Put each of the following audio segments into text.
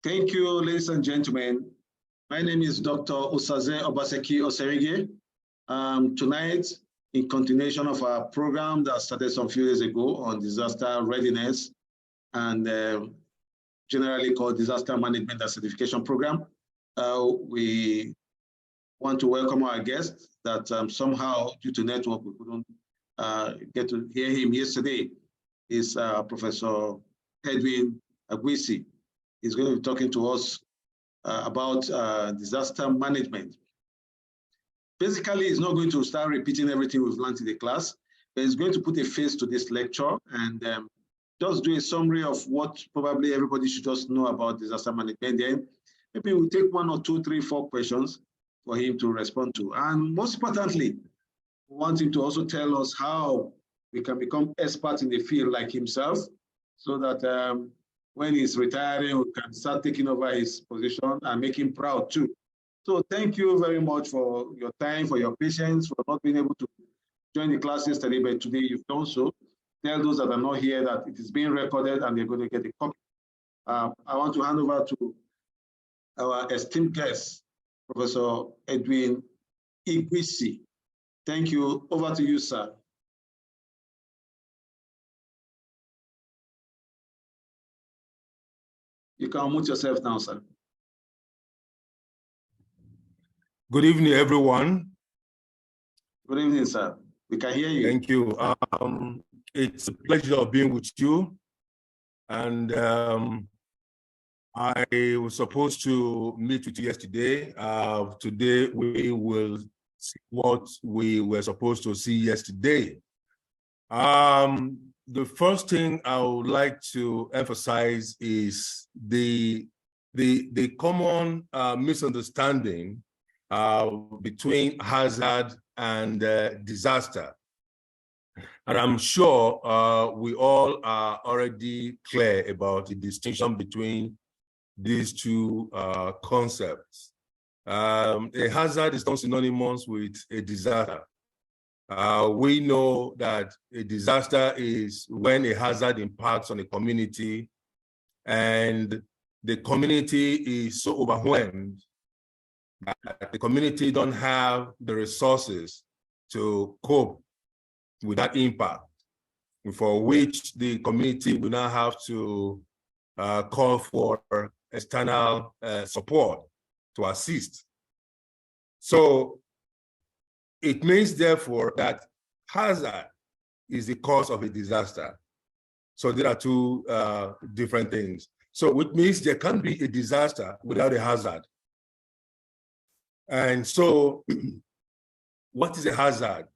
Thank you, ladies and gentlemen. My name is Dr. Osaze Obaseki Oserige. Tonight, in continuation of our program that started some few days ago on disaster readiness and generally called Disaster Management and Certification Program, we want to welcome our guest that somehow, due to network, we couldn't get to hear him yesterday. Is Professor Edwin Iguisi. He's going to be talking to us about disaster management. Basically, he's not going to start repeating everything we've learned in the class, but he's going to put a face to this lecture and just do a summary of what probably everybody should just know about disaster management. Then maybe we'll take 1 or 2, 3, 4 questions for him to respond to. And most importantly, we want him to also tell us how we can become experts in the field like himself, so that when he's retiring, we can start taking over his position and make him proud too. So thank you very much for your time, for your patience, for not being able to join the class yesterday, but today you've done so. Tell those that are not here that it is being recorded and they're going to get a copy. I want to hand over to our esteemed guest, Professor Edwin Iguisi. Thank you. Over to you, sir. You can unmute yourself now, sir. Good evening, everyone. Good evening, sir. We can hear you. Thank you. It's a pleasure of being with you. And I was supposed to meet with you yesterday. Today, we will see what we were supposed to see yesterday. The first thing I would like to emphasize is the common misunderstanding between hazard and disaster. And I'm sure we all are already clear about the distinction between these two concepts. A hazard is not synonymous with a disaster. We know that a disaster is when a hazard impacts on a community and the community is so overwhelmed that the community don't have the resources to cope with that impact, for which the community will now have to call for external support to assist. So it means, therefore, that hazard is the cause of a disaster. So there are two different things. So it means there can't be a disaster without a hazard. And so what is a hazard?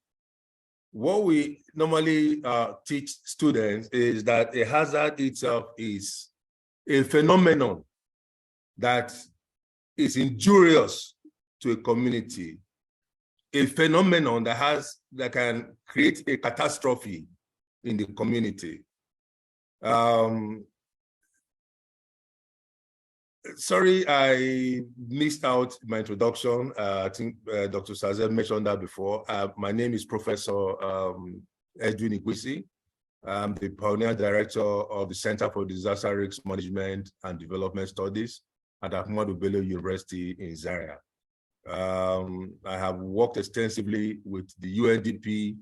What we normally teach students is that a hazard itself is a phenomenon that is injurious to a community, a phenomenon that can create a catastrophe in the community. Sorry, I missed out my introduction. I think Dr. Sazer mentioned that before. My name is Professor Edwin Iguisi. I'm the Pioneer Director of the Center for Disaster Risk Management and Development Studies at Ahmadu Bello University in Zaria. I have worked extensively with the UNDP,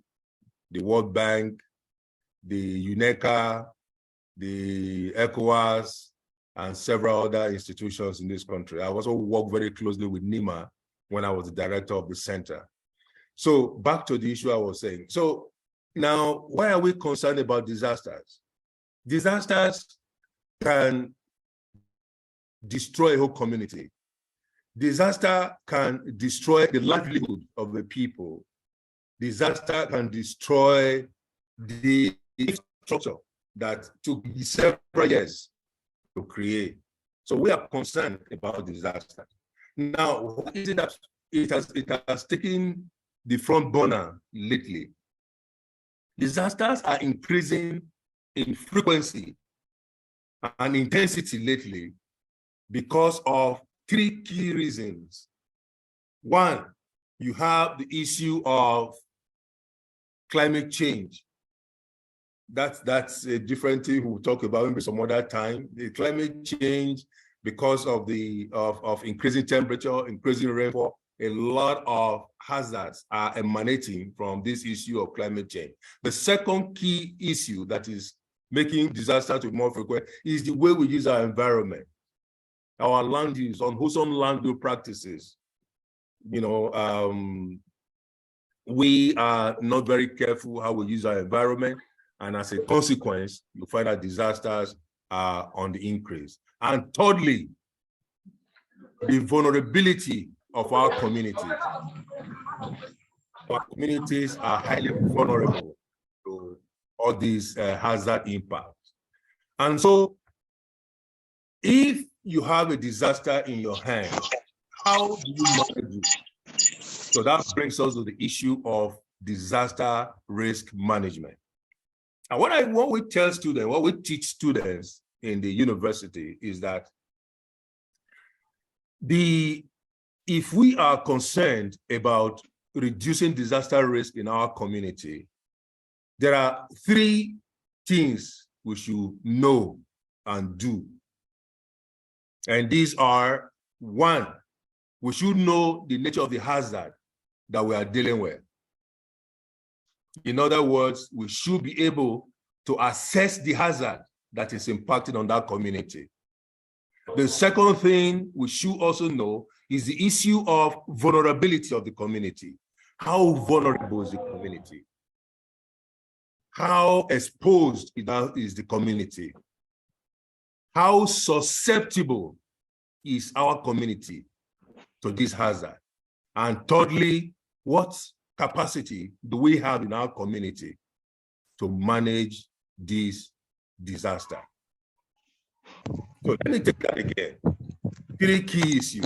the World Bank, the UNECA, the ECOWAS, and several other institutions in this country. I also worked very closely with NEMA when I was the director of the center. So back to the issue I was saying. So now, why are we concerned about disasters? Disasters can destroy a whole community. Disaster can destroy the livelihood of the people. Disaster can destroy the infrastructure that took several years to create. So we are concerned about disaster. Now, what is it that it has taken the front burner lately? Disasters are increasing in frequency and intensity lately because of 3 key reasons. One, you have the issue of climate change. That's a different thing we'll talk about maybe some other time. The climate change because of the increasing temperature, increasing rainfall. A lot of hazards are emanating from this issue of climate change. The second key issue that is making disasters to be more frequent is the way we use our environment, our land use, unwholesome land use practices. You know, we are not very careful how we use our environment, and as a consequence, you find that disasters are on the increase. And thirdly, the vulnerability of our communities. Our communities are highly vulnerable to all these hazard impacts. And so, if you have a disaster in your hand, how do you manage it? So that brings us to the issue of disaster risk management. And what we tell students, what we teach students in the university is that if we are concerned about reducing disaster risk in our community, there are three things we should know and do. And these are: one, we should know the nature of the hazard that we are dealing with. In other words, we should be able to assess the hazard that is impacting on that community. The second thing we should also know is the issue of vulnerability of the community. How vulnerable is the community? How exposed is the community? How susceptible is our community to this hazard? And thirdly, what capacity do we have in our community to manage this disaster? So let me take that again. Three key issues.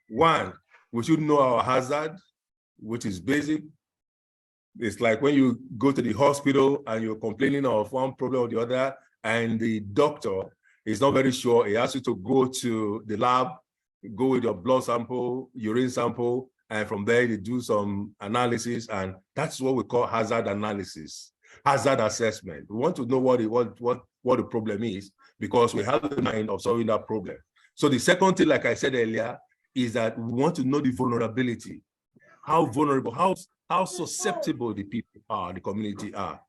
One, we should know our hazard, which is basic. It's like when you go to the hospital and you're complaining of one problem or the other, and the doctor is not very sure. He asks you to go to the lab, go with your blood sample, urine sample, and from there they do some analysis, and that's what we call hazard analysis, hazard assessment. We want to know what the problem is, because we have the mind of solving that problem. So the second thing, like I said earlier, is that we want to know the vulnerability. How vulnerable, how susceptible the people are, the community are,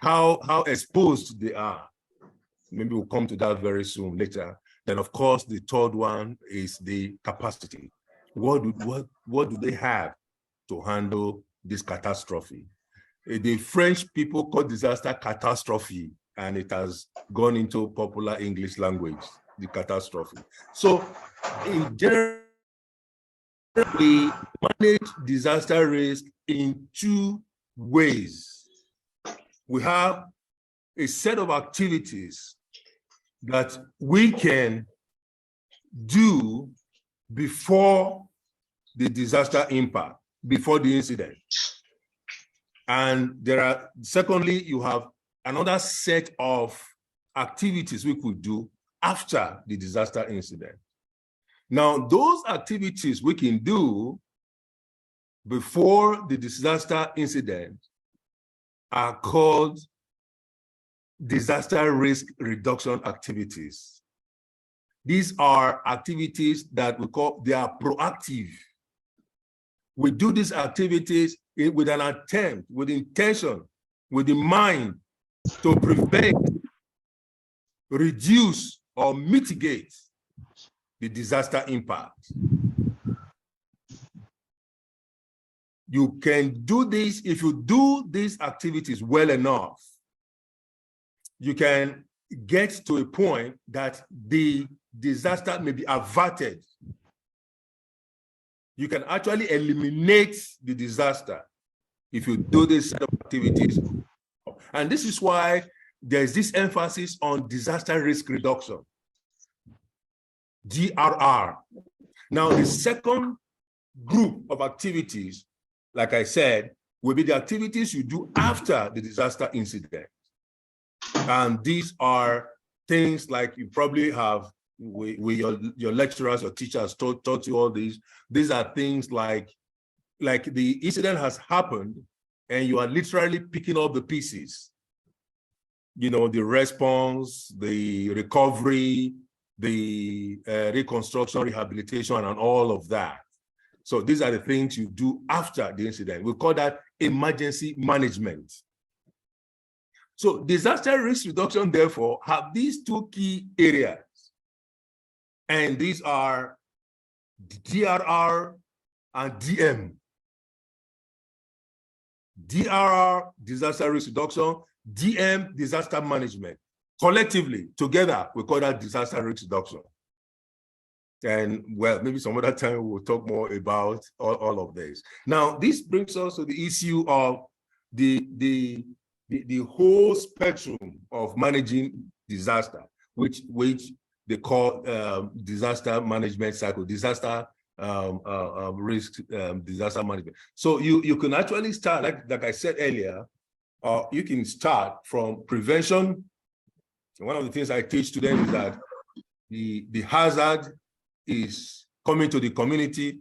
how exposed they are. Maybe we'll come to that very soon later. Then, of course, the third one is the capacity. What do they have to handle this catastrophe? The French people call disaster catastrophe, and it has gone into popular English language, the catastrophe. So, in general, we manage disaster risk in two ways. We have a set of activities that we can do before the disaster impact, before the incident. And secondly, you have another set of activities we could do after the disaster incident. Now, those activities we can do before the disaster incident are called disaster risk reduction activities. These are activities that they are proactive. We do these activities with an attempt, with intention, with the mind to prevent, reduce, or mitigate the disaster impact. You can do this if you do these activities well enough. You can get to a point that the disaster may be averted. You can actually eliminate the disaster if you do this set of activities. And this is why there's this emphasis on disaster risk reduction, DRR. Now, the second group of activities, like I said, will be the activities you do after the disaster incident. And these are things like you probably have your lecturers or teachers taught you all these. These are things like the incident has happened and you are literally picking up the pieces. You know, the response, the recovery, the reconstruction, rehabilitation, and all of that. So these are the things you do after the incident. We call that emergency management. So disaster risk reduction, therefore, have these two key areas. And these are DRR and DM. DRR, disaster risk reduction, DM, disaster management. Collectively, together, we call that disaster risk reduction. And well, maybe some other time we'll talk more about all of this. Now, this brings us to the issue of the whole spectrum of managing disaster, which they call disaster management cycle, disaster risk, disaster management. So you can actually start, like I said earlier, you can start from prevention. One of the things I teach to them is that the hazard is coming to the community.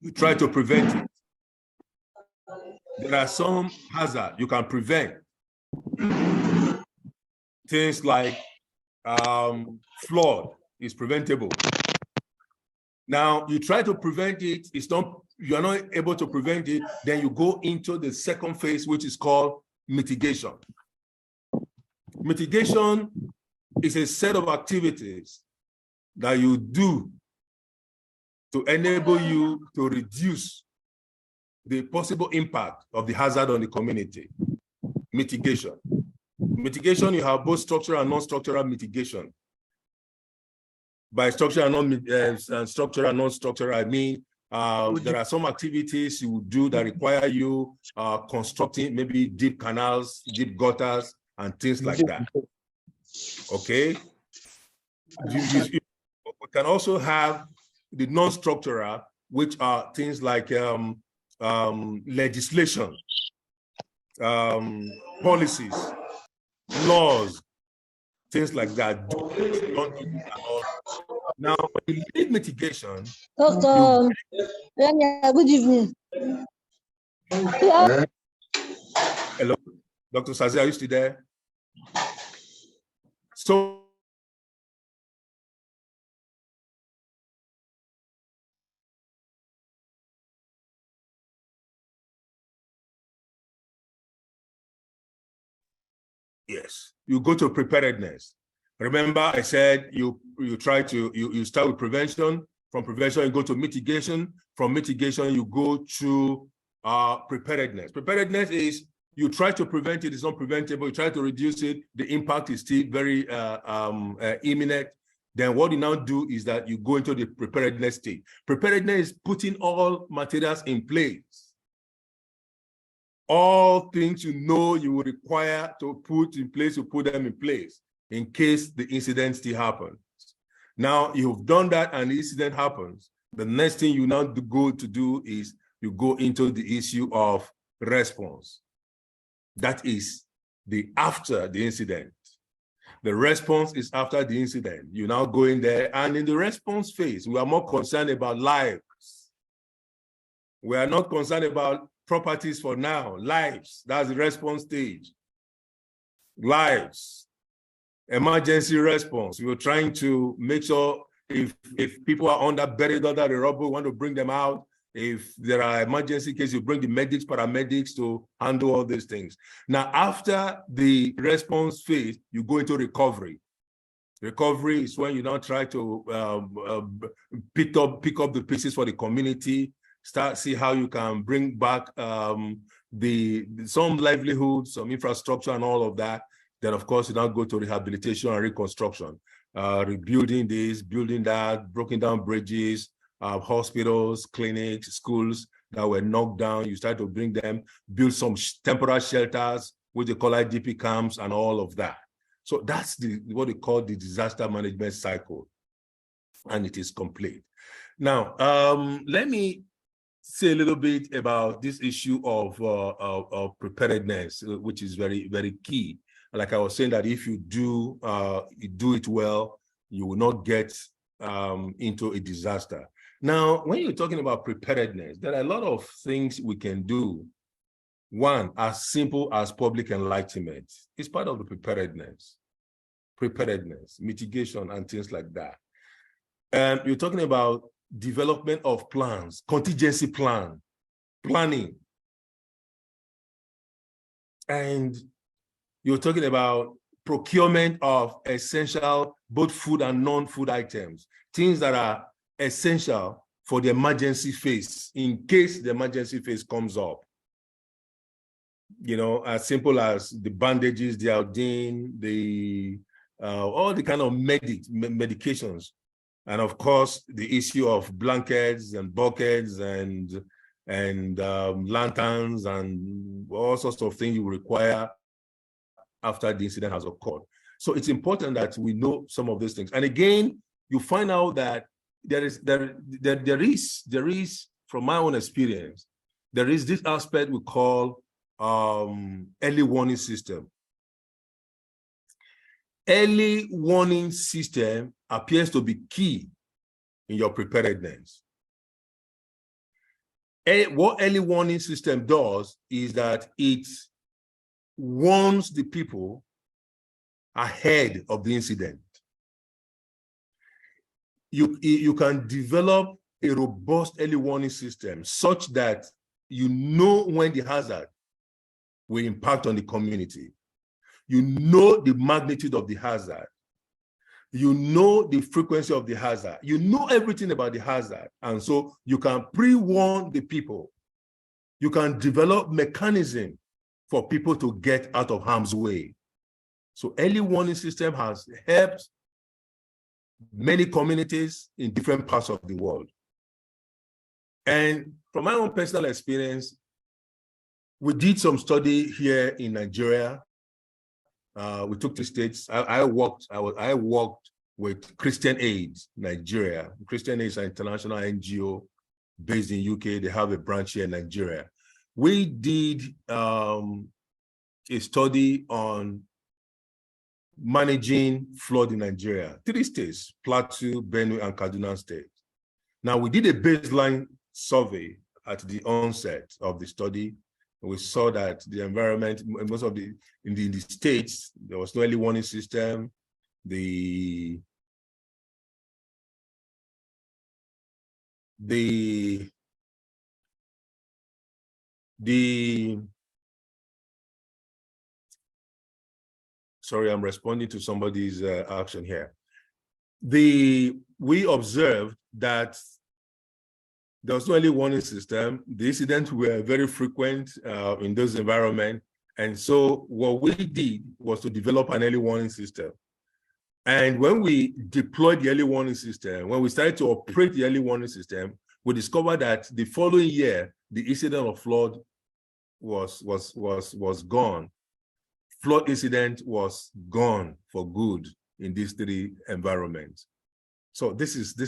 You try to prevent it. There are some hazards you can prevent. Things like flood is preventable. Now you try to prevent it, you are not able to prevent it, then you go into the second phase, which is called mitigation. Mitigation is a set of activities that you do to enable you to reduce the possible impact of the hazard on the community. Mitigation. Mitigation, you have both structural and non-structural mitigation. By structural and non-structural, I mean there are some activities you would do that require you constructing maybe deep canals, deep gutters, and things like that. Okay? We can also have the non-structural, which are things like legislation, policies, laws, things like that. Now, when you need mitigation, Doctor, good evening. Hello, Dr. Sazi, are you still there? So, yes, you go to preparedness. Remember, I said you start with prevention. From prevention, you go to mitigation. From mitigation, you go to preparedness. Preparedness is you try to prevent it, it's not preventable. You try to reduce it, the impact is still very imminent. Then what you now do is that you go into the preparedness stage. Preparedness is putting all materials in place. All things you know you will require to put in place, you put them in place in case the incident still happens. Now you've done that and the incident happens. The next thing you now go to do is you go into the issue of response. That is the after the incident. The response is after the incident. You now go in there, and in the response phase, we are more concerned about lives. We are not concerned about properties for now. Lives, that's the response stage. Lives. Emergency response. We were trying to make sure if people are buried under the rubble, we want to bring them out. If there are emergency cases, you bring the medics, paramedics to handle all these things. Now, after the response phase, you go into recovery. Recovery is when you now try to pick up the pieces for the community, see how you can bring back some livelihood, some infrastructure and all of that. Then, of course, you now go to rehabilitation and reconstruction, rebuilding this, building that, broken down bridges, hospitals, clinics, schools that were knocked down. You start to bring them, build some temporary shelters, which they call IDP camps and all of that. So that's what they call the disaster management cycle, and it is complete. Now, let me say a little bit about this issue of preparedness, which is very, very key. Like I was saying, that if you do it well, you will not get into a disaster. Now, when you're talking about preparedness, there are a lot of things we can do. One, as simple as public enlightenment is part of the preparedness. preparedness, mitigation, and things like that. And you're talking about development of plans, contingency planning. And you're talking about procurement of essential, both food and non-food items, things that are essential for the emergency phase, in case the emergency phase comes up. You know, as simple as the bandages, the iodine, the all the kind of medications. And of course, the issue of blankets and buckets and lanterns and all sorts of things you require after the incident has occurred. So it's important that we know some of these things. And again, you find out that there is, from my own experience, there is this aspect we call early warning system. Early warning system appears to be key in your preparedness. What early warning system does is that it warns the people ahead of the incident. You can develop a robust early warning system such that you know when the hazard will impact on the community. You know the magnitude of the hazard. You know the frequency of the hazard. You know everything about the hazard. And so you can pre-warn the people. You can develop mechanism for people to get out of harm's way. So early warning system has helped many communities in different parts of the world. And from my own personal experience, we did some study here in Nigeria. We took the States. I worked with Christian Aid Nigeria. Christian Aid is an international NGO based in UK. They have a branch here in Nigeria. We did a study on managing flood in Nigeria. 3 states, Plateau, Benue, and Kaduna State. Now, we did a baseline survey at the onset of the study. We saw that the environment, most of in the states, there was no early warning system. Sorry, I'm responding to somebody's action here. We observed that there was no early warning system. The incidents were very frequent in those environments. And so what we did was to develop an early warning system. And when we deployed the early warning system, when we started to operate the early warning system, we discovered that the following year, the incident of flood was gone. Flood incident was gone for good in these 3 environments. So this is the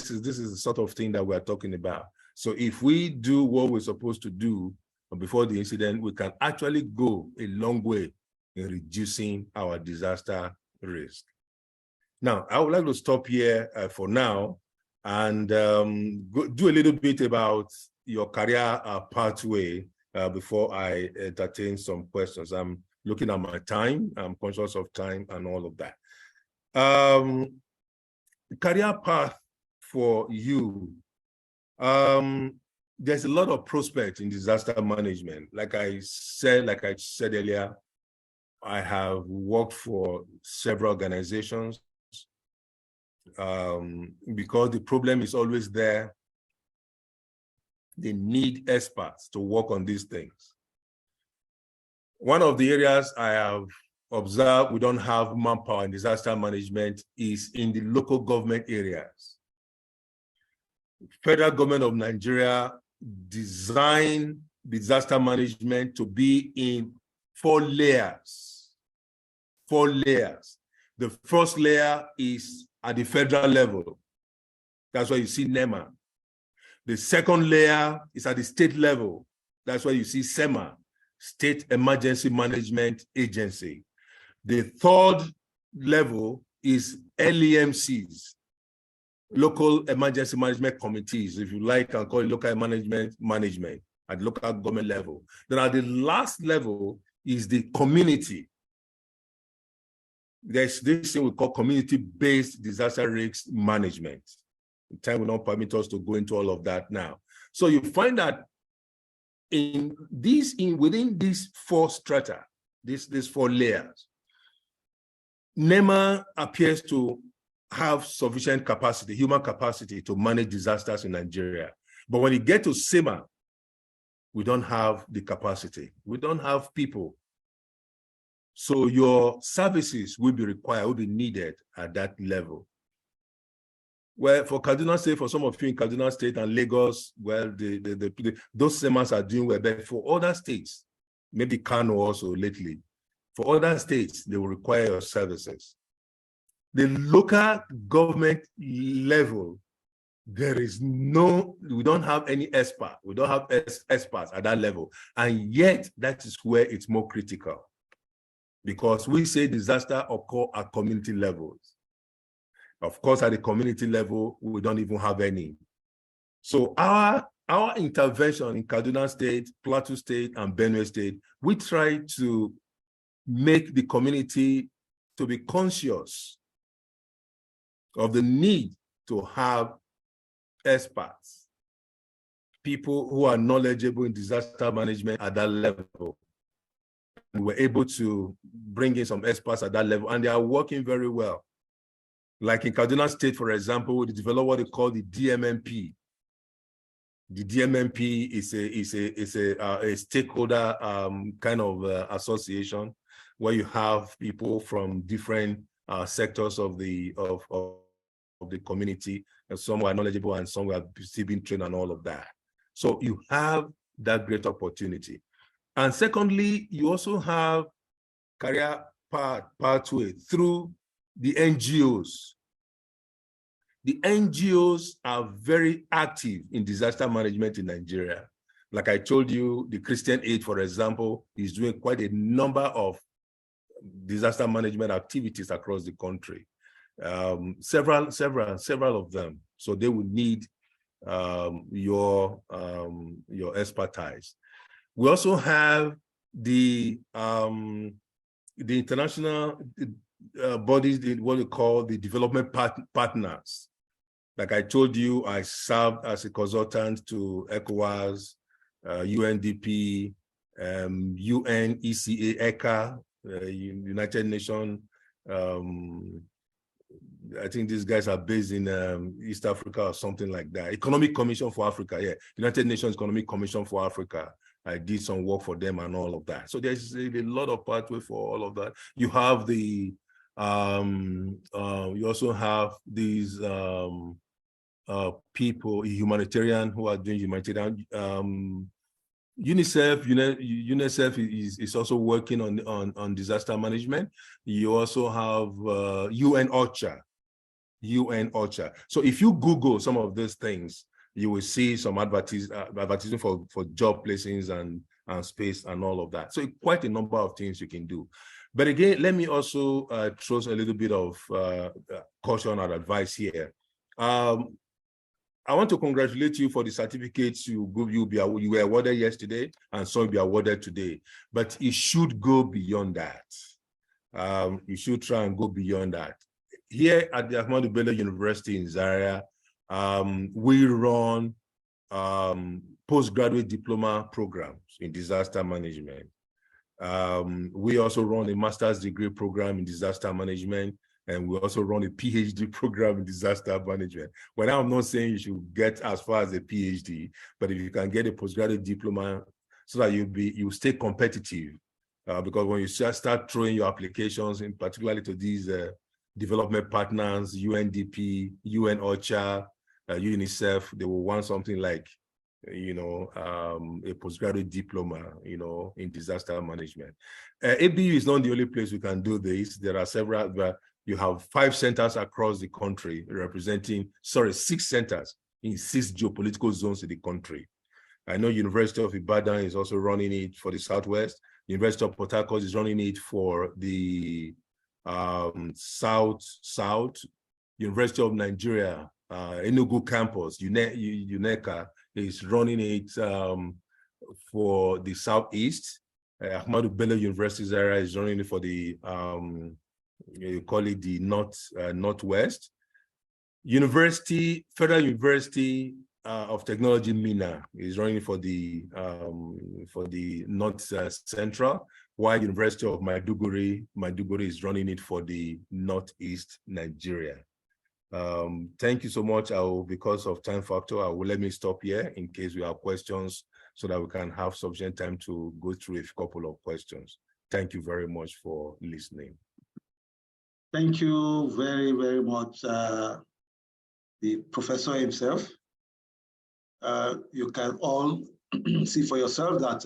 sort of thing that we're talking about. So if we do what we're supposed to do before the incident, we can actually go a long way in reducing our disaster risk. Now, I would like to stop here for now and do a little bit about your career pathway before I entertain some questions. I'm looking at my time. I'm conscious of time and all of that. Career path for you. There's a lot of prospects in disaster management. Like I said earlier, I have worked for several organizations because the problem is always there. They need experts to work on these things. One of the areas I have observed we don't have manpower in disaster management is in the local government areas. Federal government of Nigeria designed disaster management to be in 4 layers. 4 layers. The first layer is at the federal level. That's why you see NEMA. The second layer is at the state level. That's why you see SEMA, State Emergency Management Agency. The third level is LEMCs, Local Emergency Management Committees, if you like, and call it local management at local government level. Then at the last level is the community. there's this thing we call community-based disaster risk management. Time will not permit us to go into all of that now. So you find that within these four strata, these four layers, NEMA appears to have sufficient capacity, human capacity, to manage disasters in Nigeria. But when you get to SEMA, we don't have the capacity. We don't have people. So your services will be required, will be needed at that level. Well, for Kaduna State, for some of you in Kaduna State and Lagos, well, those SEMAs are doing well. But for other states, maybe Kano also lately, for other states, they will require your services. The local government level, we don't have any expert. We don't have experts at that level. And yet, that is where it's more critical. Because we say disaster occur at community levels. Of course, at the community level, we don't even have any. So our intervention in Kaduna State, Plateau State, and Benue State, we try to make the community to be conscious of the need to have experts, people who are knowledgeable in disaster management at that level. And we're able to bring in some experts at that level, and they are working very well. Like in Kaduna State, for example, they developed what they call the DMMP. The DMMP is a stakeholder kind of association where you have people from different sectors of the community, and some are knowledgeable and some are still being trained and all of that. So you have that great opportunity. And secondly, you also have career pathway through the NGOs. The NGOs are very active in disaster management in Nigeria. Like I told you, the Christian Aid, for example, is doing quite a number of disaster management activities across the country. Several of them. So they would need your expertise. We also have the international bodies, what we call the development partners. Like I told you, I served as a consultant to ECOWAS, UNDP, UNECA, ECA, United Nations. I think these guys are based in East Africa or something like that. Economic Commission for Africa, yeah. United Nations Economic Commission for Africa. I did some work for them and all of that. So there's a lot of pathway for all of that. You have the, you also have these people, humanitarian, who are doing humanitarian. UNICEF is also working on disaster management. You also have UN OCHA. So if you Google some of these things, you will see some advertising for job placings and space and all of that. So quite a number of things you can do. But again, let me also throw a little bit of caution and advice here. I want to congratulate you for the certificates you were awarded yesterday and some will be awarded today. But it should go beyond that. You should try and go beyond that. Here at the Ahmadu Bello University in Zaria, we run postgraduate diploma programs in disaster management. We also run a master's degree program in disaster management, and we also run a PhD program in disaster management. Well, I'm not saying you should get as far as a PhD, but if you can get a postgraduate diploma so that you stay competitive, because when you start throwing your applications, in particularly to these development partners, UNDP, UN OCHA, UNICEF, they will want something like, a postgraduate diploma, in disaster management. ABU is not the only place we can do this. There are several, but you have 5 centers across the country representing, 6 centers in 6 geopolitical zones in the country. I know University of Ibadan is also running it for the Southwest. University of Port Harcourt is running it for the South. University of Nigeria, Enugu campus, UNECA, is running it for the Southeast. Ahmadu Bello University Zaria is running it for the you call it the Northwest. Federal University of Technology, Mina, is running for the North Central, while University of Maiduguri is running it for the Northeast Nigeria. Thank you so much. Because of time factor, let me stop here in case we have questions so that we can have sufficient time to go through a couple of questions. Thank you very much for listening. Thank you very, very much, the professor himself. You can all see for yourself that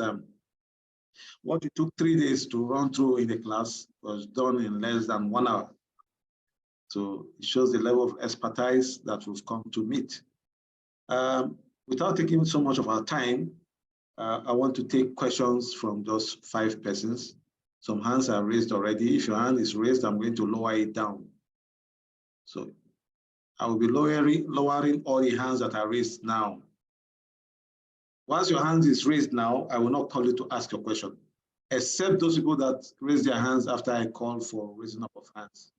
what it took 3 days to run through in the class was done in less than 1 hour. So it shows the level of expertise that we've come to meet. Without taking so much of our time, I want to take questions from just 5 persons. Some hands are raised already. If your hand is raised, I'm going to lower it down. So I will be lowering all the hands that are raised now. Once your hand is raised now, I will not call you to ask your question, except those people that raise their hands after I call for raising up of hands.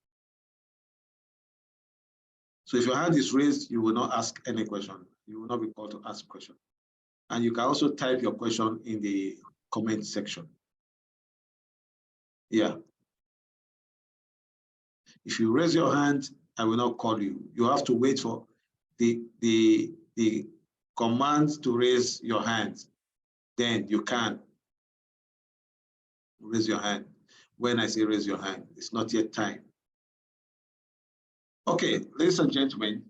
So if your hand is raised, you will not ask any question. You will not be called to ask a question. And you can also type your question in the comment section. Yeah. If you raise your hand, I will not call you. You have to wait for the command to raise your hand. Then you can raise your hand. When I say raise your hand, it's not yet time. Okay, ladies and gentlemen.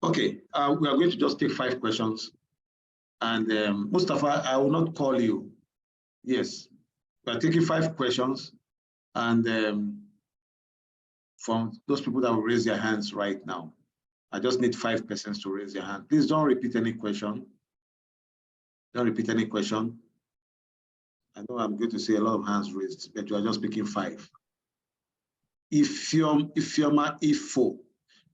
Okay, we are going to just take 5 questions. And Mustafa, I will not call you. Yes, we are taking 5 questions. And from those people that will raise their hands right now, I just need 5 persons to raise their hand. Please don't repeat any question. Don't repeat any question. I know I'm going to see a lot of hands raised, but you are just picking 5. Ifo.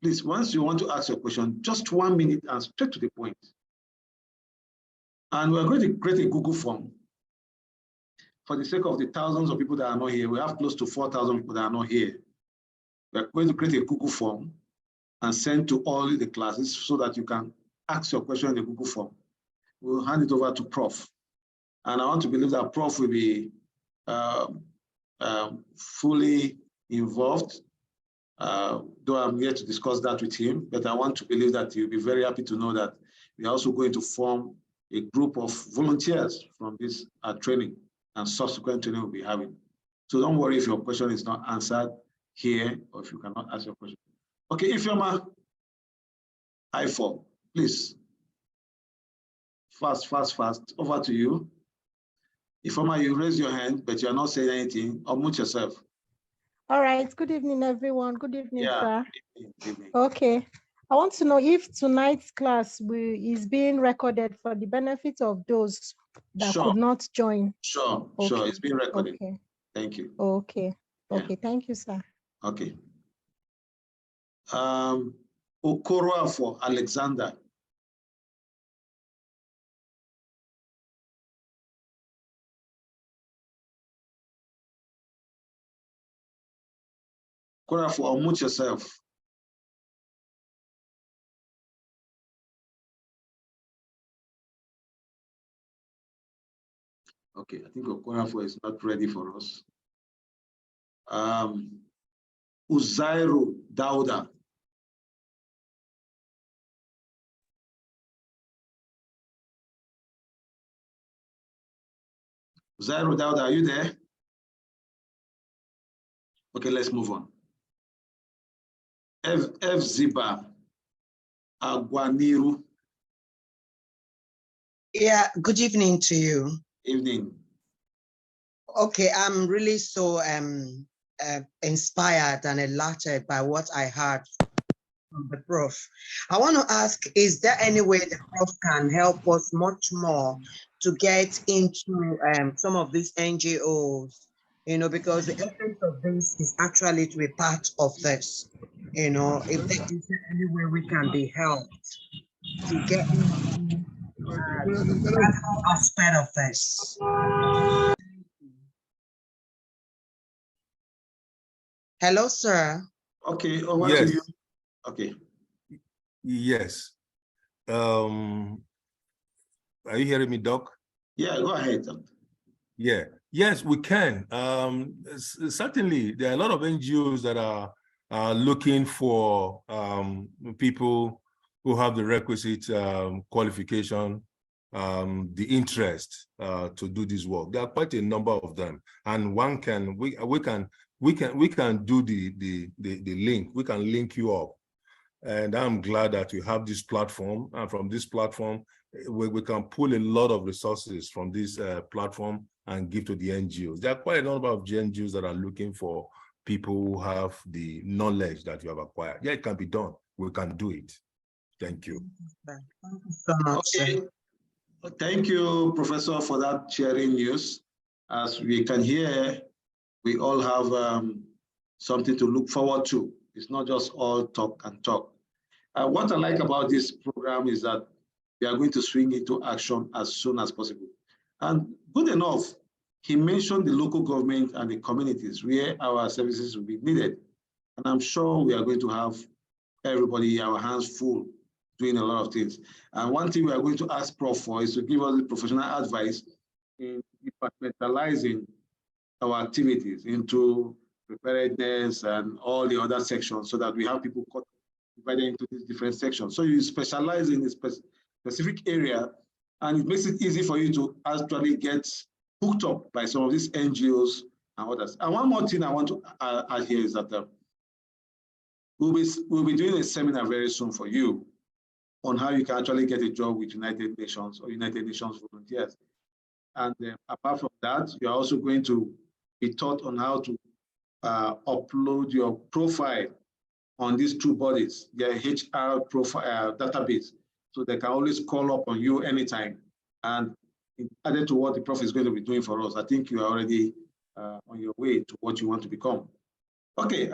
Please, once you want to ask your question, just 1 minute and straight to the point. And we're going to create a Google form. For the sake of the thousands of people that are not here, we have close to 4,000 people that are not here. We're going to create a Google form and send to all the classes so that you can ask your question in the Google form. We'll hand it over to Prof. And I want to believe that Prof will be fully involved, though I'm here to discuss that with him, but I want to believe that he'll be very happy to know that we're also going to form a group of volunteers from this training and subsequent training we'll be having. So don't worry if your question is not answered here or if you cannot ask your question. Okay, Ifeoma, I4, please. Fast, over to you. Ifeoma, you raise your hand, but you're not saying anything. Unmute yourself. All right, good evening, everyone. Good evening, sir. Good evening. Okay, I want to know if tonight's class is being recorded for the benefit of those that could not join. Sure, okay. Sure, it's being recorded. Okay. Thank you. Okay, okay, thank you, sir. Okay. Okoro for Alexander. Okoro, unmute yourself. Okay, I think Okorafor is not ready for us. Uzairu Dauda. Uzairu Dauda, are you there? Okay, let's move on. F. Ziba Agwaniru. Yeah, good evening to you. Evening. Okay, I'm really so inspired and elated by what I heard from the Prof. I want to ask, is there any way the Prof can help us much more to get into some of these NGOs, you know, because the essence of this is actually to be part of this, you know, if there is any way we can be helped to get into aspect of this. Hello, sir. Okay, over Yes. to you. Okay. Yes. Are you hearing me, Doc? Yeah, go ahead. Yeah. Yes, we can. Certainly, there are a lot of NGOs that are looking for people who have the requisite qualification, the interest to do this work. There are quite a number of them, and we can do the link. We can link you up, and I'm glad that we have this platform. And from this platform, we can pull a lot of resources from this platform and give to the NGOs. There are quite a number of NGOs that are looking for people who have the knowledge that you have acquired. Yeah, it can be done. We can do it. Thank you. Thank you so much, Okay. sir. Thank you, Professor, for that sharing news. As we can hear, we all have something to look forward to. It's not just all talk and talk. What I like about this program is that we are going to swing into action as soon as possible. And good enough, he mentioned the local government and the communities where our services will be needed. And I'm sure we are going to have everybody, our hands full, doing a lot of things. And one thing we are going to ask Prof for is to give us the professional advice in departmentalizing our activities into preparedness and all the other sections so that we have people divided into these different sections. So you specialize in a specific area, and it makes it easy for you to actually get hooked up by some of these NGOs and others. And one more thing I want to add here is that we'll be doing a seminar very soon for you on how you can actually get a job with United Nations or United Nations volunteers. And apart from that, you're also going to be taught on how to upload your profile on these two bodies, their HR profile database, so they can always call up on you anytime. And added to what the Prof is going to be doing for us, I think you are already on your way to what you want to become. Okay,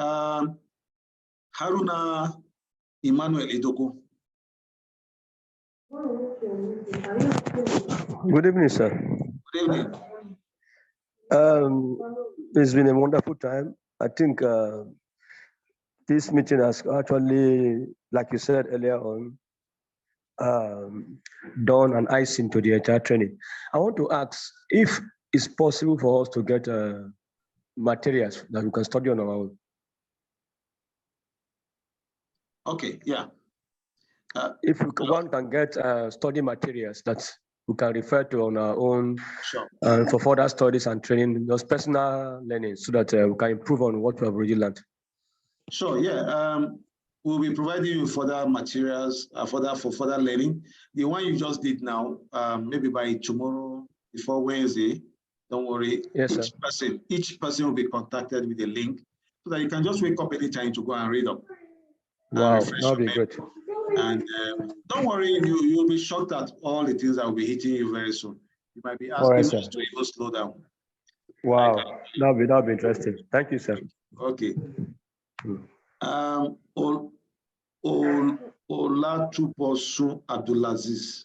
Haruna Emmanuel Edoko. Good evening, sir. Good evening. It's been a wonderful time. I think this meeting has actually, like you said earlier on, done an icing to the entire training. I want to ask if it's possible for us to get materials that we can study on our own. Okay, yeah. If one can get study materials that we can refer to on our own, sure, for further studies and training, those personal learning, so that we can improve on what we have already learned. Sure, yeah. We'll be providing you further materials for further learning. The one you just did now, maybe by tomorrow, before Wednesday, don't worry. Yes, each person will be contacted with a link so that you can just wake up anytime to go and read them. Wow, that'll be good. And don't worry, you'll be shocked at all the things that will be hitting you very soon. You might be asking us to even slow down. Wow, that'll be interesting. Thank you, sir. Okay. Olatuposun Abdulaziz.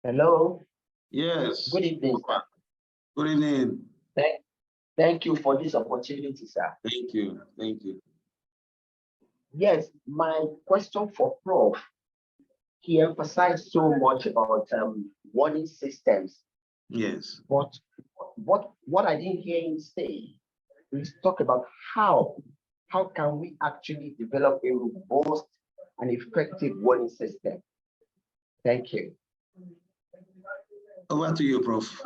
Hello. Yes. Good evening. Good evening. Thank you for this opportunity, sir. Thank you. Thank you. Yes, my question for Prof. He emphasized so much about warning systems. Yes. But what I didn't hear him say is talk about how can we actually develop a robust and effective warning system. Thank you. Over to you, Prof.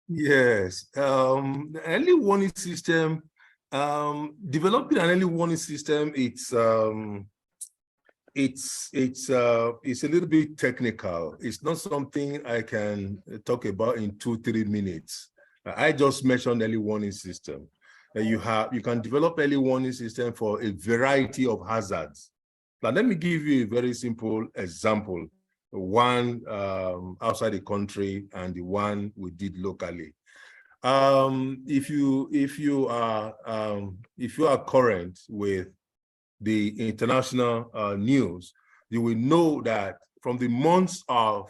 Yes, early warning system, developing an early warning system, it's a little bit technical. It's not something I can talk about in 2-3 minutes. I just mentioned early warning system. You can develop early warning system for a variety of hazards. Now, let me give you a very simple example. One outside the country and the one we did locally. If you are current with the international news, you will know that from the months of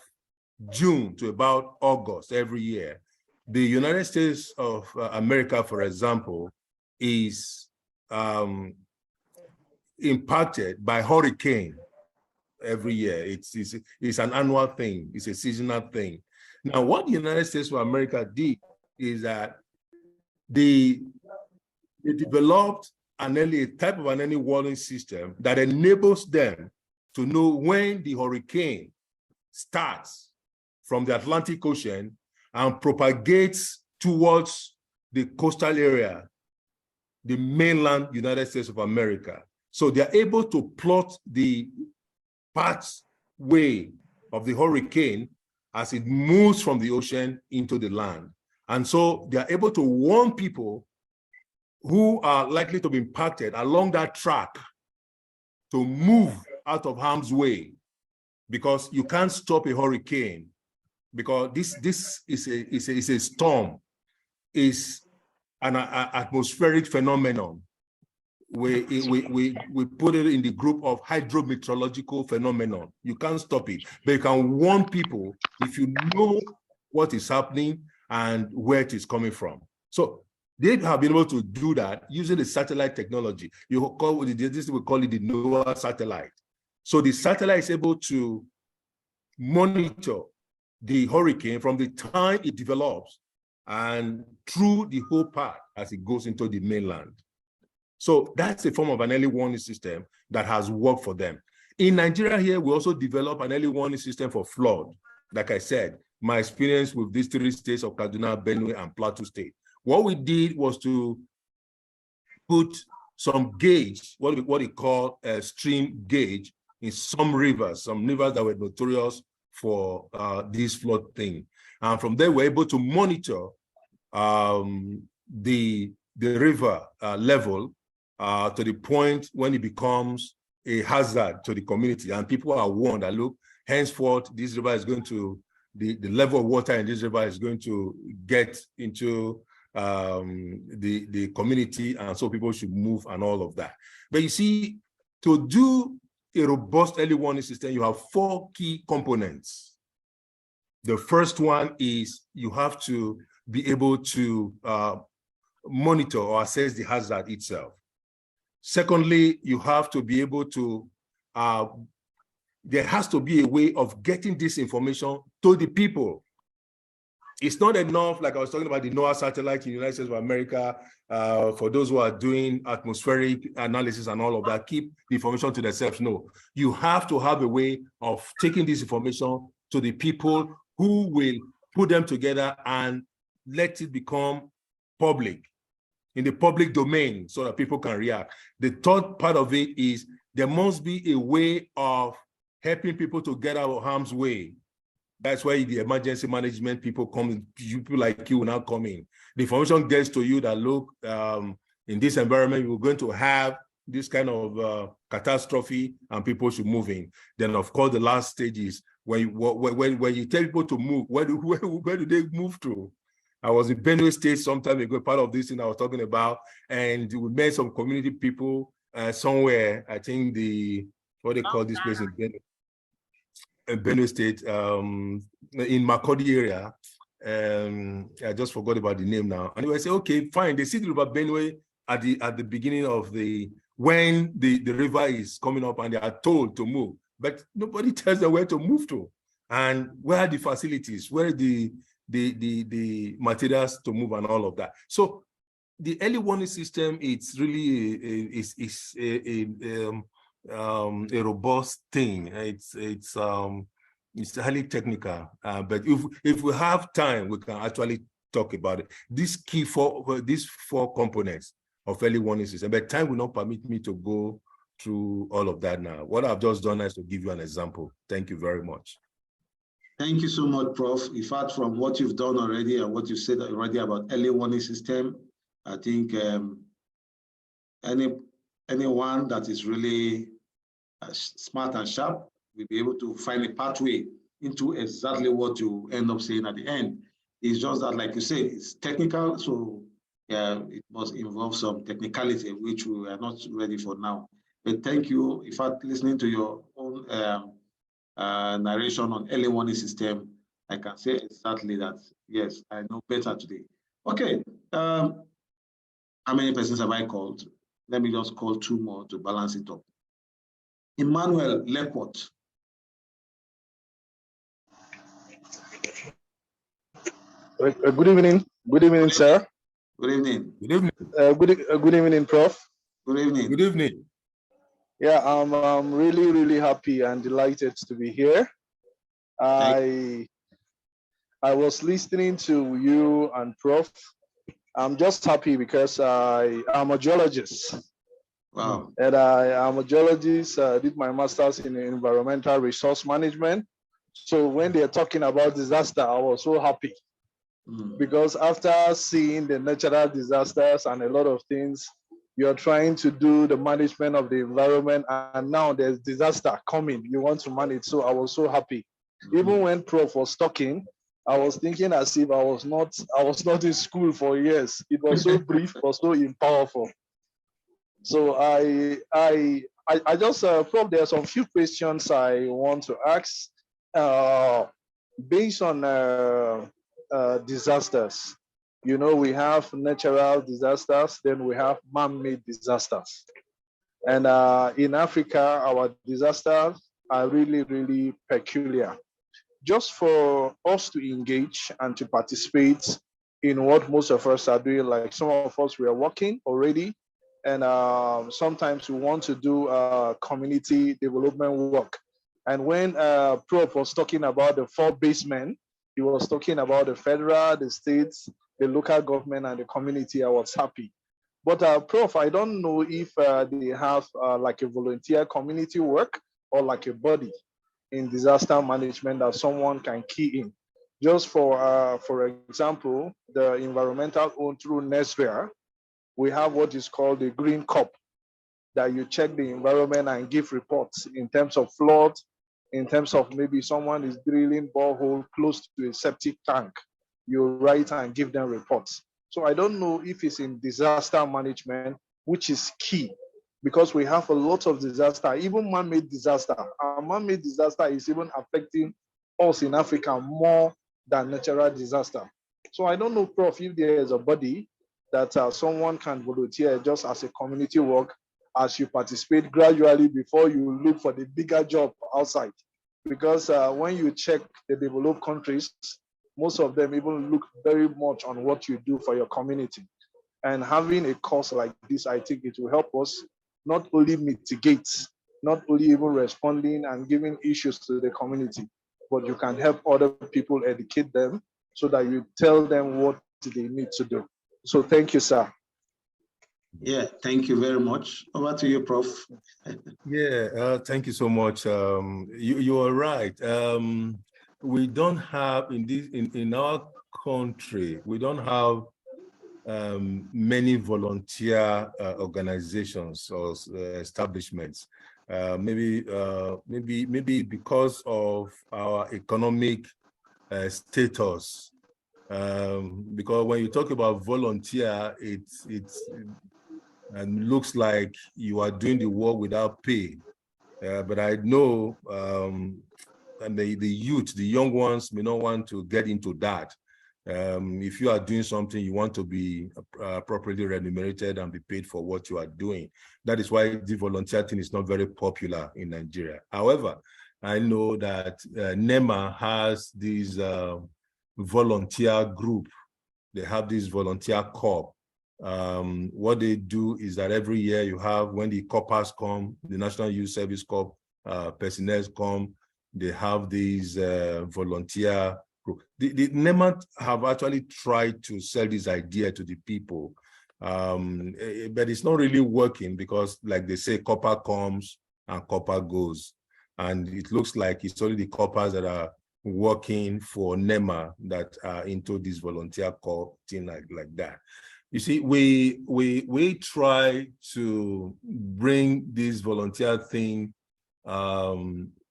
June to about August every year, the United States of America, for example, is impacted by hurricane every year. It's an annual thing. It's a seasonal thing. Now, what the United States of America did is that they developed a type of an early warning system that enables them to know when the hurricane starts from the Atlantic Ocean and propagates towards the coastal area, the mainland United States of America. So they're able to plot the pathway of the hurricane as it moves from the ocean into the land. And so they're able to warn people who are likely to be impacted along that track to move out of harm's way, because you can't stop a hurricane, because this is a storm, is an atmospheric phenomenon. We put it in the group of hydrometeorological phenomenon. You can't stop it, but you can warn people if you know what is happening and where it is coming from. So they have been able to do that using the satellite technology. We call it the NOAA satellite. So the satellite is able to monitor the hurricane from the time it develops and through the whole path as it goes into the mainland. So that's a form of an early warning system that has worked for them. In Nigeria here, we also develop an early warning system for flood. Like I said, my experience with these 3 states of Kaduna, Benue, and Plateau State. What we did was to put some gauge, what we call a stream gauge, in some rivers that were notorious for this flood thing. And from there, we're able to monitor the river level to the point when it becomes a hazard to the community. And people are warned that, look, henceforth, this river is going to, the level of water in this river is going to get into the community, and so people should move and all of that. But you see, to do a robust early warning system, you have 4 key components. The first one is you have to be able to monitor or assess the hazard itself. Secondly, you have to be able to, there has to be a way of getting this information to the people. It's not enough, like I was talking about the NOAA satellite in the United States of America, for those who are doing atmospheric analysis and all of that, keep the information to themselves. No, you have to have a way of taking this information to the people who will put them together and let it become public, in the public domain, so that people can react. The third part of it is there must be a way of helping people to get out of harm's way. That's why the emergency management people come, people like you will now come in. The information gets to you that, look, in this environment, we're going to have this kind of catastrophe and people should move in. Then, of course, the last stage is when you tell people to move, where do they move to? I was in Benue State some time ago, part of this thing I was talking about, and we met some community people somewhere, I think what they call this place in Benue State, in Makurdi area. I just forgot about the name now. And they say, okay, fine. They see the river Benue at the beginning of when the river is coming up, and they are told to move, but nobody tells them where to move to, and where are the facilities, where are the materials to move, and all of that. So the early warning system, it's really a robust thing. It's highly technical, but if we have time, we can actually talk about it. These 4 components of early warning system, but time will not permit me to go through all of that now. What I've just done is to give you an example. Thank you very much. Thank you so much, Prof. In fact, from what you've done already and what you said already about early warning system, I think anyone that is really smart and sharp will be able to find a pathway into exactly what you end up saying at the end. It's just that, like you said, it's technical, so it must involve some technicality, which we are not ready for now. But thank you. In fact, listening to your own narration on early warning system, I can say exactly that, yes, I know better today. Okay, how many persons have I called? Let me just call 2 more to balance it up. Emmanuel Lepot. Good evening, sir. Good evening. Good evening. Good evening, Prof. Good evening. Good evening. Yeah, I'm really happy and delighted to be here. I was listening to you and Prof. I'm just happy because I'm a geologist. Wow. And I'm a geologist, did my master's in environmental resource management. So when they're talking about disaster, I was so happy. Because after seeing the natural disasters and a lot of things, you're trying to do the management of the environment, and now there's disaster coming, you want to manage. So I was so happy. Even when Prof was talking, I was thinking as if I was not in school for years. It was so brief, but so powerful. So I just, Prof, there are some few questions I want to ask based on disasters. You know, we have natural disasters, then we have man-made disasters. And in Africa, our disasters are really peculiar. Just for us to engage and to participate in what most of us are doing, like some of us, we are working already, and sometimes we want to do community development work. And when Prof was talking about the 4 basemen, he was talking about the federal, the states, the local government, and the community. I was happy. But Prof, I don't know if they have like a volunteer community work or like a body in disaster management that someone can key in. Just for example, the environmental owned through NESVER, we have what is called the Green Cup, that you check the environment and give reports in terms of flood, in terms of maybe someone is drilling borehole close to a septic tank. You write and give them reports. So I don't know if it's in disaster management, which is key, because we have a lot of disaster, even man-made disaster. Our man-made disaster is even affecting us in Africa more than natural disaster. So I don't know, Prof, if there is a body that someone can volunteer just as a community work, as you participate gradually before you look for the bigger job outside. Because when you check the developed countries, most of them even look very much on what you do for your community. And having a course like this, I think it will help us not only mitigate, not only even responding and giving issues to the community, but you can help other people, educate them so that you tell them what they need to do. So thank you, sir. Yeah, thank you very much. Over to you, Prof. Yeah, thank you so much. You are right. We don't have in our country, we don't have many volunteer organizations or establishments. Maybe because of our economic status. Because when you talk about volunteer, it looks like you are doing the work without pay. But I know, and the youth, the young ones may not want to get into that. If you are doing something, you want to be properly remunerated and be paid for what you are doing. That is why the volunteer thing is not very popular in Nigeria. However, I know that NEMA has this volunteer group. They have this volunteer corps. What they do is that every year you have, when the corps come, the National Youth Service Corps personnel come, they have these volunteer group. The NEMA have actually tried to sell this idea to the people, but it's not really working because, like they say, corps comes and corps goes. And it looks like it's only the corps that are working for NEMA that are into this volunteer corps thing like that. You see, we try to bring this volunteer thing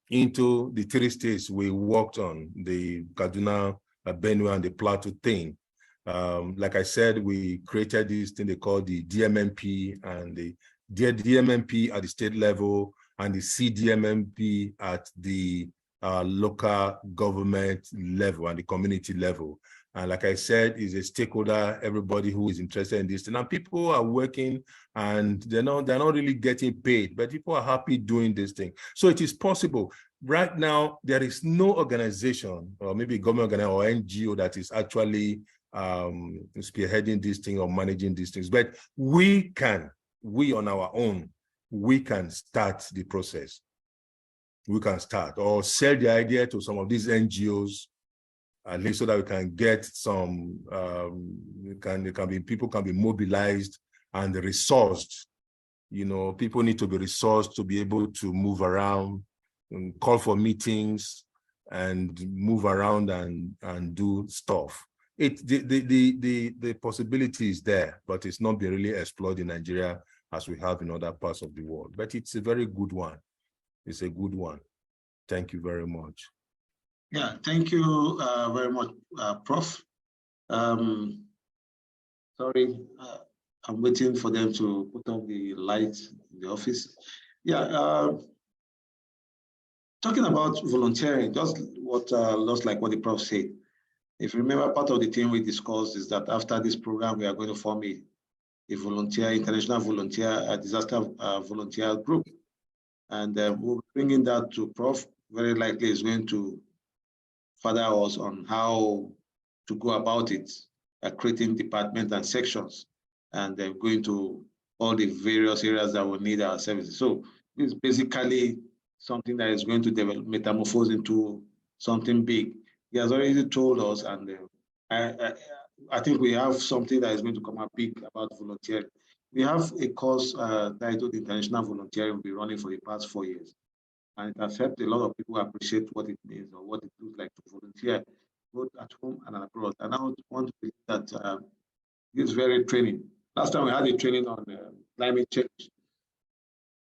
into the 3 states we worked on, the Kaduna, Benue, and the Plateau thing. Like I said, we created this thing they call the DMMP and the the DMMP at the state level and the CDMMP at the local government level and the community level. And like I said, is a stakeholder, everybody who is interested in this thing. And people are working and they're not really getting paid, but people are happy doing this thing. So it is possible. Right now, there is no organization or maybe government organization or NGO that is actually spearheading this thing or managing these things. But we on our own, we can start the process. We can start or sell the idea to some of these NGOs, at least so that we can get some, people can be mobilized and resourced. You know, people need to be resourced to be able to move around and call for meetings and move around and do stuff. The possibility is there, but it's not been really explored in Nigeria as we have in other parts of the world. But it's a very good one. It's a good one. Thank you very much. Yeah, thank you very much, Prof. Sorry, I'm waiting for them to put on the lights in the office. Yeah, talking about volunteering, just like what the Prof said. If you remember, part of the thing we discussed is that after this program, we are going to form a international volunteer, disaster volunteer group. And we'll be bringing that to Prof. Very likely is going to further us on how to go about it, creating departments and sections, and going to all the various areas that will need our services. So it's basically something that is going to metamorphose into something big. He has already told us, and I think we have something that is going to come up big about volunteering. We have a course titled International Volunteering. We'll be running for the past 4 years. And it has helped a lot of people appreciate what it means or what it looks like to volunteer, both at home and abroad. And I want to believe that this very training, last time we had a training on climate change,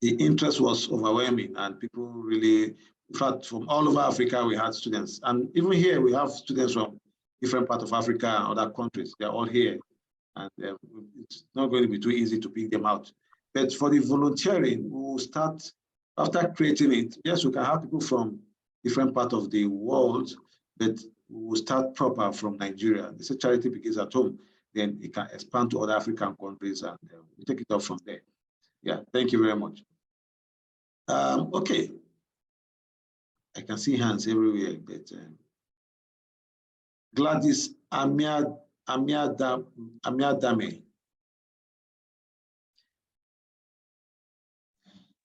the interest was overwhelming and people really, in fact, from all over Africa, we had students. And even here, we have students from different parts of Africa and other countries. They're all here. And it's not going to be too easy to pick them out. But for the volunteering, we will start, after creating it, yes, we can have people from different parts of the world, but we will start proper from Nigeria. This is charity begins at home. Then it can expand to other African countries and we take it up from there. Yeah, thank you very much. Okay. I can see hands everywhere, but Gladys Amiadame.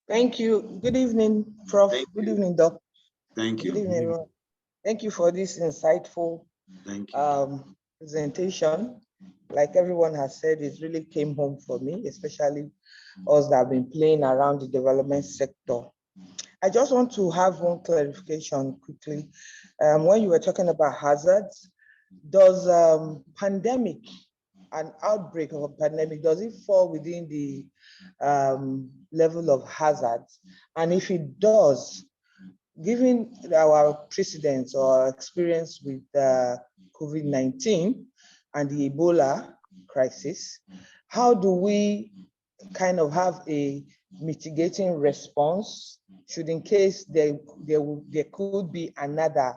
Thank you. Good evening, Prof. Good evening, Doc. Thank you. Good evening, everyone. Thank you for this insightful presentation. Like everyone has said, it really came home for me, especially us that have been playing around the development sector. I just want to have one clarification quickly. When you were talking about hazards, does pandemic, an outbreak of a pandemic, does it fall within the level of hazards? And if it does, given our precedents or experience with COVID-19 and the Ebola crisis, how do we kind of have a mitigating response should in case there could be another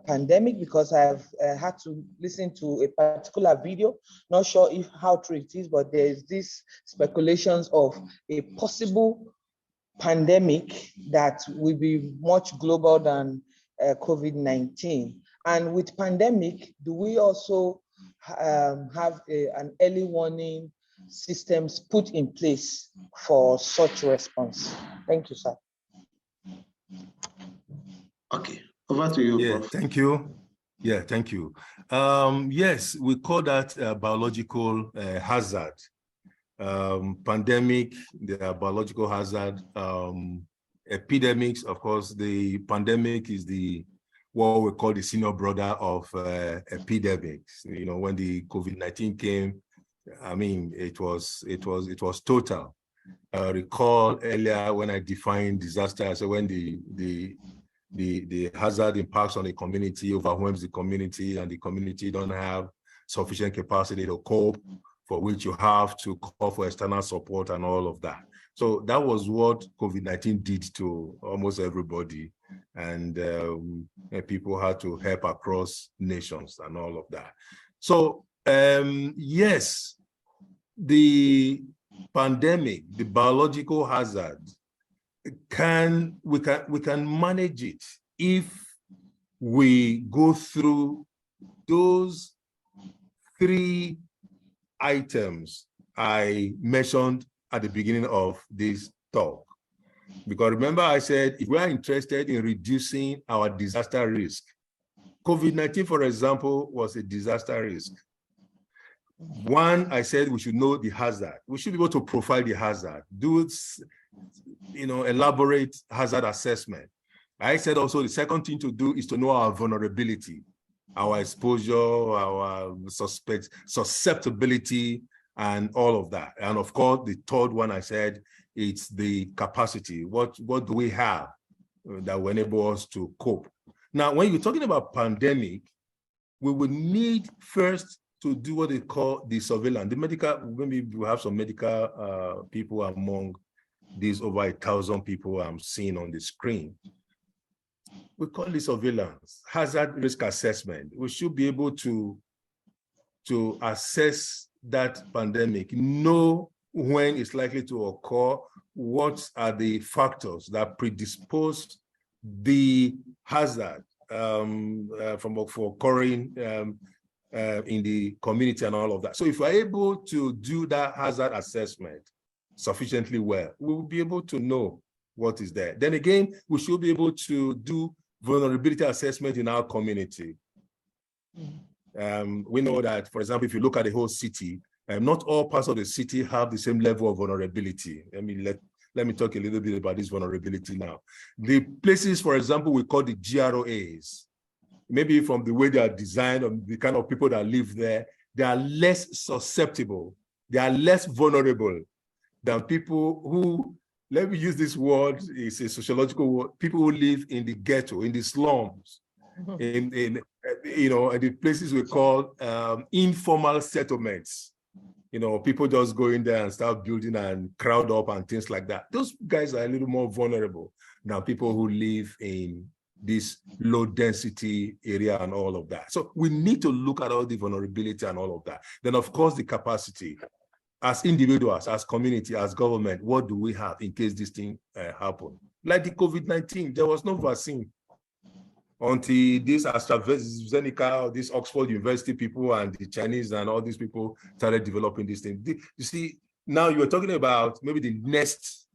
pandemic? Because I've had to listen to a particular video, not sure if how true it is, but there's this speculations of a possible pandemic that will be much global than COVID-19. And with pandemic, do we also have an early warning systems put in place for such response? Thank you, sir. Okay, over to you, Prof. Thank you. Yeah, thank you. Yes, we call that biological hazard. Pandemic, the biological hazard. Epidemics, of course, the pandemic is what we call the senior brother of epidemics. You know, when the COVID-19 came, I mean, it was total. I recall earlier when I defined disaster, so when the hazard impacts on the community, overwhelms the community, and the community don't have sufficient capacity to cope for which you have to call for external support and all of that. So that was what COVID-19 did to almost everybody. And people had to help across nations and all of that. So yes, the pandemic, the biological hazard, we can manage it if we go through those 3 items I mentioned at the beginning of this talk. Because remember I said, if we are interested in reducing our disaster risk, COVID-19, for example, was a disaster risk. One, I said we should know the hazard. We should be able to profile the hazard, do elaborate hazard assessment. I said also the second thing to do is to know our vulnerability, our exposure, our susceptibility, and all of that. And of course, the third one I said, it's the capacity. What do we have that will enable us to cope? Now, when you're talking about pandemic, we would need first to do what they call the surveillance. The medical, maybe we have some medical people among these over 1,000 people I'm seeing on the screen. We call it surveillance, hazard risk assessment. We should be able to assess that pandemic, know when it's likely to occur, what are the factors that predispose the hazard for occurring in the community and all of that. So if we're able to do that hazard assessment sufficiently well, we will be able to know what is there. Then again, we should be able to do vulnerability assessment in our community. We know that, for example, if you look at the whole city, not all parts of the city have the same level of vulnerability. Let me talk a little bit about this vulnerability now. The places, for example, we call the GROAs, maybe from the way they are designed, or the kind of people that live there, they are less susceptible, they are less vulnerable than people who, let me use this word, it's a sociological word, people who live in the ghetto, in the slums, in the places we call informal settlements. People just go in there and start building and crowd up and things like that. Those guys are a little more vulnerable than people who live in this low density area and all of that. So we need to look at all the vulnerability and all of that. Then of course the capacity. As individuals, as community, as government, what do we have in case this thing happen? Like the COVID-19, there was no vaccine until this AstraZeneca, this Oxford University people and the Chinese and all these people started developing this thing. You see, now you're talking about maybe the next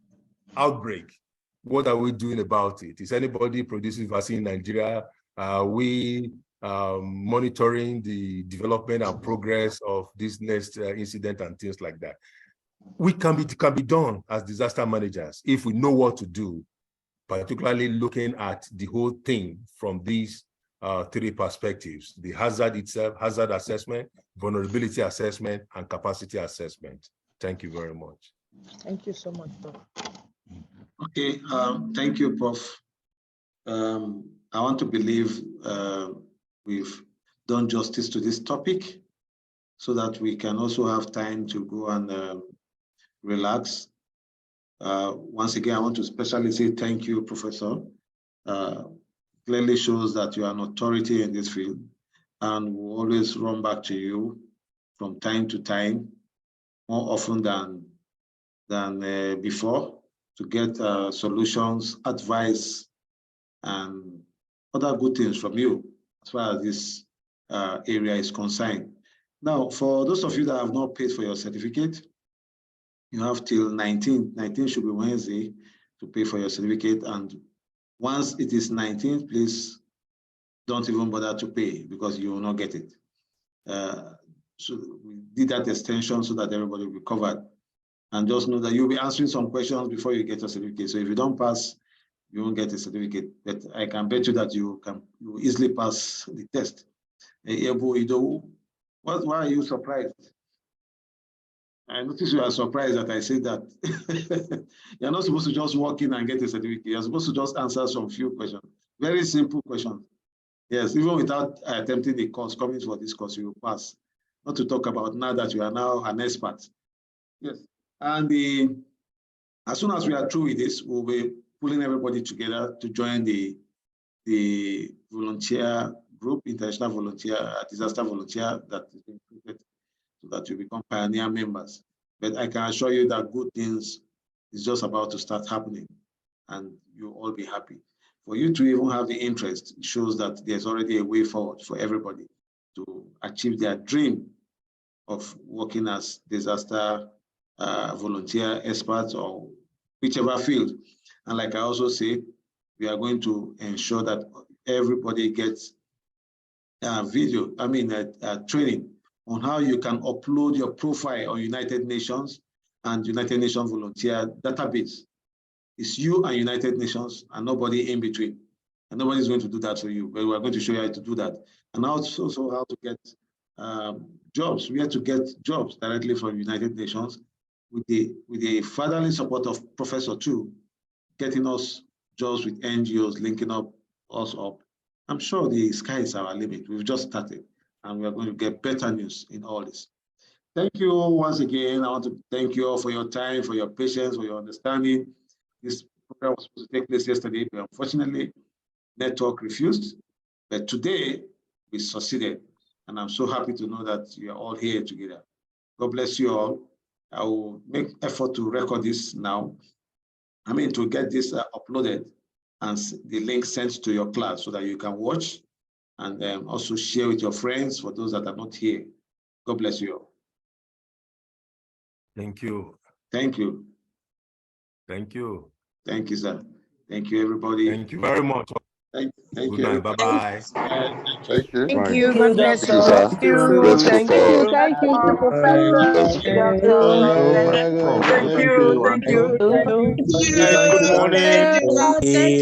outbreak. What are we doing about it? Is anybody producing vaccine in Nigeria? Are we monitoring the development and progress of this next incident and things like that? It can be done as disaster managers if we know what to do, particularly looking at the whole thing from these 3 perspectives: the hazard itself, hazard assessment, vulnerability assessment, and capacity assessment. Thank you very much. Thank you so much, Prof. Okay, thank you, Prof. I want to believe we've done justice to this topic so that we can also have time to go and relax. Once again, I want to especially say thank you, Professor. Clearly shows that you are an authority in this field, and we'll always run back to you from time to time, more often than before, to get solutions, advice, and other good things from you as far as this area is concerned. Now, for those of you that have not paid for your certificate, you have till 19 should be Wednesday to pay for your certificate. And once it is 19th, please don't even bother to pay because you will not get it. So we did that extension so that everybody will be covered. And just know that you'll be answering some questions before you get your certificate. So if you don't pass, you won't get a certificate. But I can bet you that you will easily pass the test. Why are you surprised? I notice you are surprised that I said that. You're not supposed to just walk in and get a certificate. You're supposed to just answer some few questions. Very simple questions. Yes, even without attempting the course, coming for this course, you will pass. not to talk about now that you are now an expert. Yes, and as soon as we are through with this, we'll be pulling everybody together to join the volunteer group, international volunteer, disaster volunteer that is being created so that you become pioneer members. But I can assure you that good things is just about to start happening and you'll all be happy. For you to even have the interest, it shows that there's already a way forward for everybody to achieve their dream of working as disaster volunteer experts or whichever field. And like I also said, we are going to ensure that everybody gets training on how you can upload your profile on United Nations and United Nations volunteer database. It's you and United Nations and nobody in between. And nobody's going to do that for you, but we're going to show you how to do that. And also how to get jobs. We have to get jobs directly from United Nations with the fatherly support of Professor too, getting us jobs with NGOs, linking us up. I'm sure the sky is our limit. We've just started and we are going to get better news in all this. Thank you once again. I want to thank you all for your time, for your patience, for your understanding. This program was supposed to take place yesterday, but unfortunately, network refused. But today, we succeeded. And I'm so happy to know that you are all here together. God bless you all. I will make effort to record this now. To get this uploaded and the link sent to your class so that you can watch and also share with your friends for those that are not here. God bless you all. Thank you. Thank you. Thank you. Thank you, sir. Thank you, everybody. Thank you very much. Thank Good you. night. Bye-bye. Thank you. Thank you. God bless Thank you, you. sir. Thank you. Grateful Thank for you. Thank you, Professor. Thank Thank you. you. Thank you. Thank you. Thank you. Good morning. Thank you.